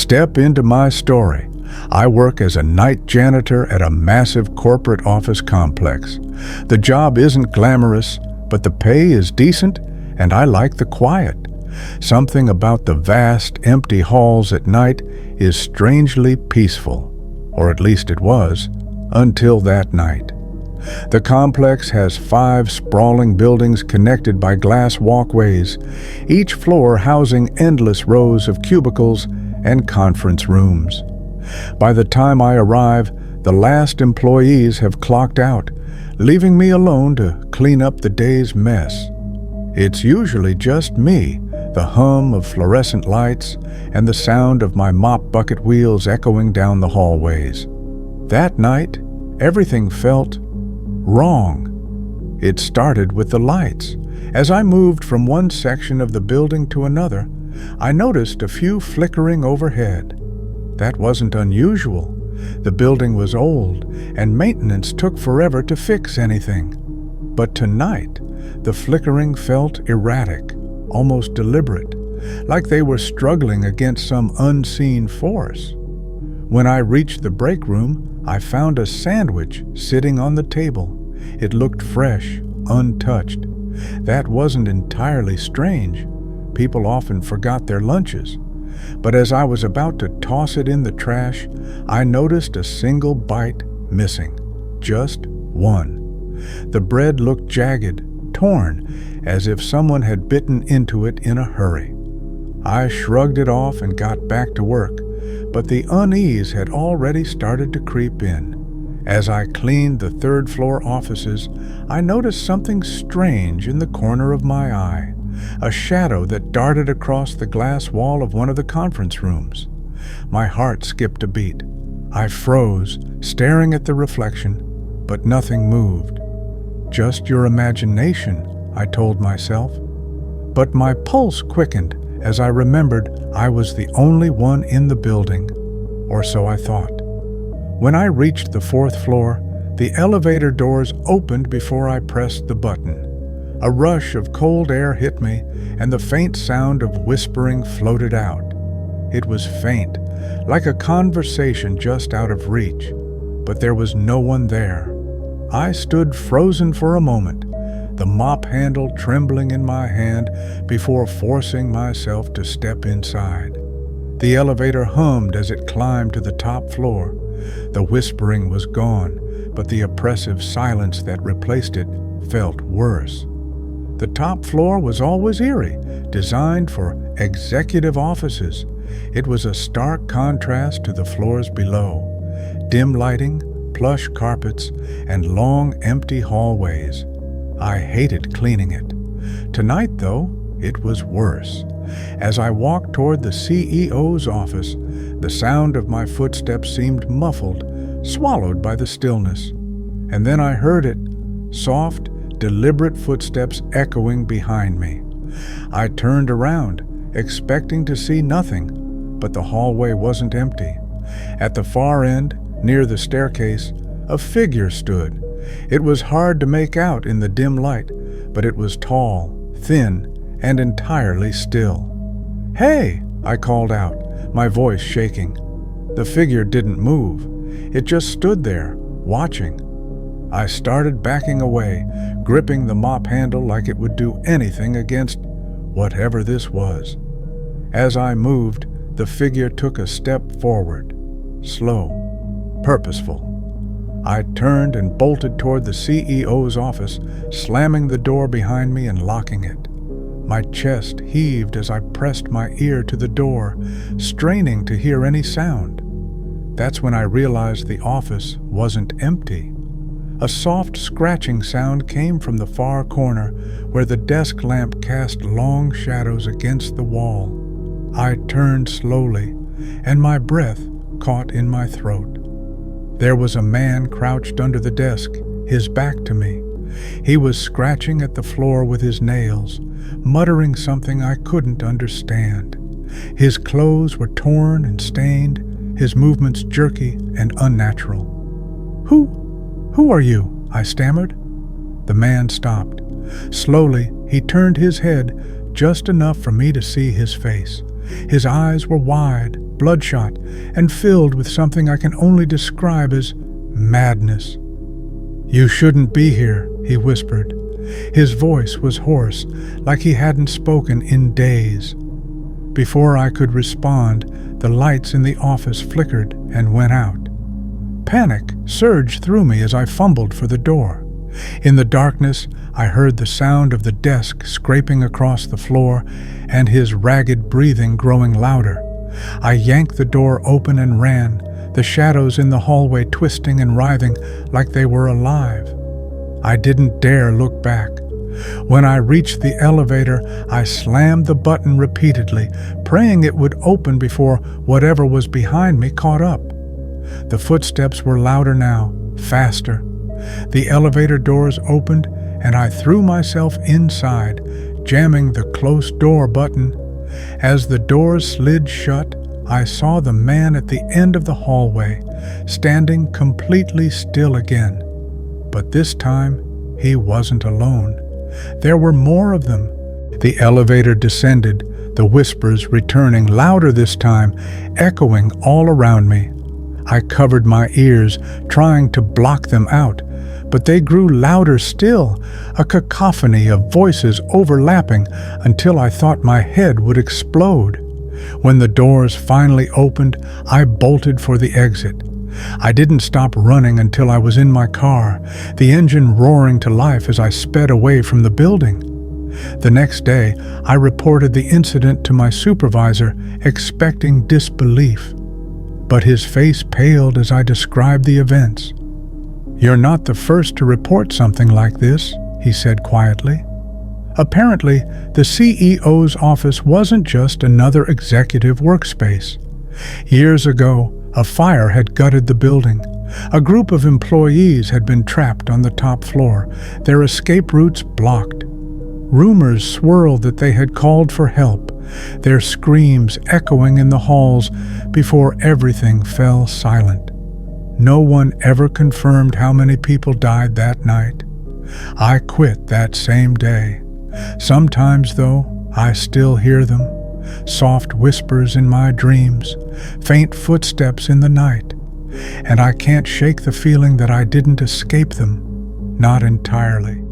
Step into my story. I work as a night janitor at a massive corporate office complex. The job isn't glamorous, but the pay is decent, and I like the quiet. Something about the vast, empty halls at night is strangely peaceful, or at least it was, until that night. The complex has 5 sprawling buildings connected by glass walkways, each floor housing endless rows of cubicles and conference rooms. By the time I arrive, the last employees have clocked out, leaving me alone to clean up the day's mess. It's usually just me, the hum of fluorescent lights and the sound of my mop bucket wheels echoing down the hallways. That night, everything felt wrong. It started with the lights. As I moved from one section of the building to another, I noticed a few flickering overhead. That wasn't unusual. The building was old, and maintenance took forever to fix anything. But tonight, the flickering felt erratic, almost deliberate, like they were struggling against some unseen force. When I reached the break room, I found a sandwich sitting on the table. It looked fresh, untouched. That wasn't entirely strange. People often forgot their lunches. But as I was about to toss it in the trash, I noticed a single bite missing. Just one. The bread looked jagged, torn, as if someone had bitten into it in a hurry. I shrugged it off and got back to work, but the unease had already started to creep in. As I cleaned the third-floor offices, I noticed something strange in the corner of my eye. A shadow that darted across the glass wall of one of the conference rooms. My heart skipped a beat. I froze, staring at the reflection, but nothing moved. Just your imagination, I told myself. But my pulse quickened as I remembered I was the only one in the building, or so I thought. When I reached the 4th floor, the elevator doors opened before I pressed the button. A rush of cold air hit me, and the faint sound of whispering floated out. It was faint, like a conversation just out of reach, but there was no one there. I stood frozen for a moment, the mop handle trembling in my hand before forcing myself to step inside. The elevator hummed as it climbed to the top floor. The whispering was gone, but the oppressive silence that replaced it felt worse. The top floor was always eerie, designed for executive offices. It was a stark contrast to the floors below. Dim lighting, plush carpets, and long, empty hallways. I hated cleaning it. Tonight, though, it was worse. As I walked toward the CEO's office, the sound of my footsteps seemed muffled, swallowed by the stillness. And then I heard it, soft, deliberate footsteps echoing behind me. I turned around, expecting to see nothing, but the hallway wasn't empty. At the far end, near the staircase, a figure stood. It was hard to make out in the dim light, but it was tall, thin, and entirely still. "Hey!" I called out, my voice shaking. The figure didn't move. It just stood there, watching. I started backing away, gripping the mop handle like it would do anything against whatever this was. As I moved, the figure took a step forward, slow, purposeful. I turned and bolted toward the CEO's office, slamming the door behind me and locking it. My chest heaved as I pressed my ear to the door, straining to hear any sound. That's when I realized the office wasn't empty. A soft scratching sound came from the far corner, where the desk lamp cast long shadows against the wall. I turned slowly, and my breath caught in my throat. There was a man crouched under the desk, his back to me. He was scratching at the floor with his nails, muttering something I couldn't understand. His clothes were torn and stained, his movements jerky and unnatural. Who are you?" I stammered. The man stopped. Slowly, he turned his head just enough for me to see his face. His eyes were wide, bloodshot, and filled with something I can only describe as madness. "You shouldn't be here," he whispered. His voice was hoarse, like he hadn't spoken in days. Before I could respond, the lights in the office flickered and went out. Panic surged through me as I fumbled for the door. In the darkness, I heard the sound of the desk scraping across the floor and his ragged breathing growing louder. I yanked the door open and ran, the shadows in the hallway twisting and writhing like they were alive. I didn't dare look back. When I reached the elevator, I slammed the button repeatedly, praying it would open before whatever was behind me caught up. The footsteps were louder now, faster. The elevator doors opened, and I threw myself inside, jamming the close door button. As the doors slid shut, I saw the man at the end of the hallway, standing completely still again. But this time, he wasn't alone. There were more of them. The elevator descended, the whispers returning louder this time, echoing all around me. I covered my ears, trying to block them out, but they grew louder still, a cacophony of voices overlapping until I thought my head would explode. When the doors finally opened, I bolted for the exit. I didn't stop running until I was in my car, the engine roaring to life as I sped away from the building. The next day, I reported the incident to my supervisor, expecting disbelief. But his face paled as I described the events. "You're not the first to report something like this," he said quietly. Apparently, the CEO's office wasn't just another executive workspace. Years ago, a fire had gutted the building. A group of employees had been trapped on the top floor, their escape routes blocked. Rumors swirled that they had called for help, their screams echoing in the halls before everything fell silent. No one ever confirmed how many people died that night. I quit that same day. Sometimes, though, I still hear them. Soft whispers in my dreams, faint footsteps in the night, and I can't shake the feeling that I didn't escape them, not entirely.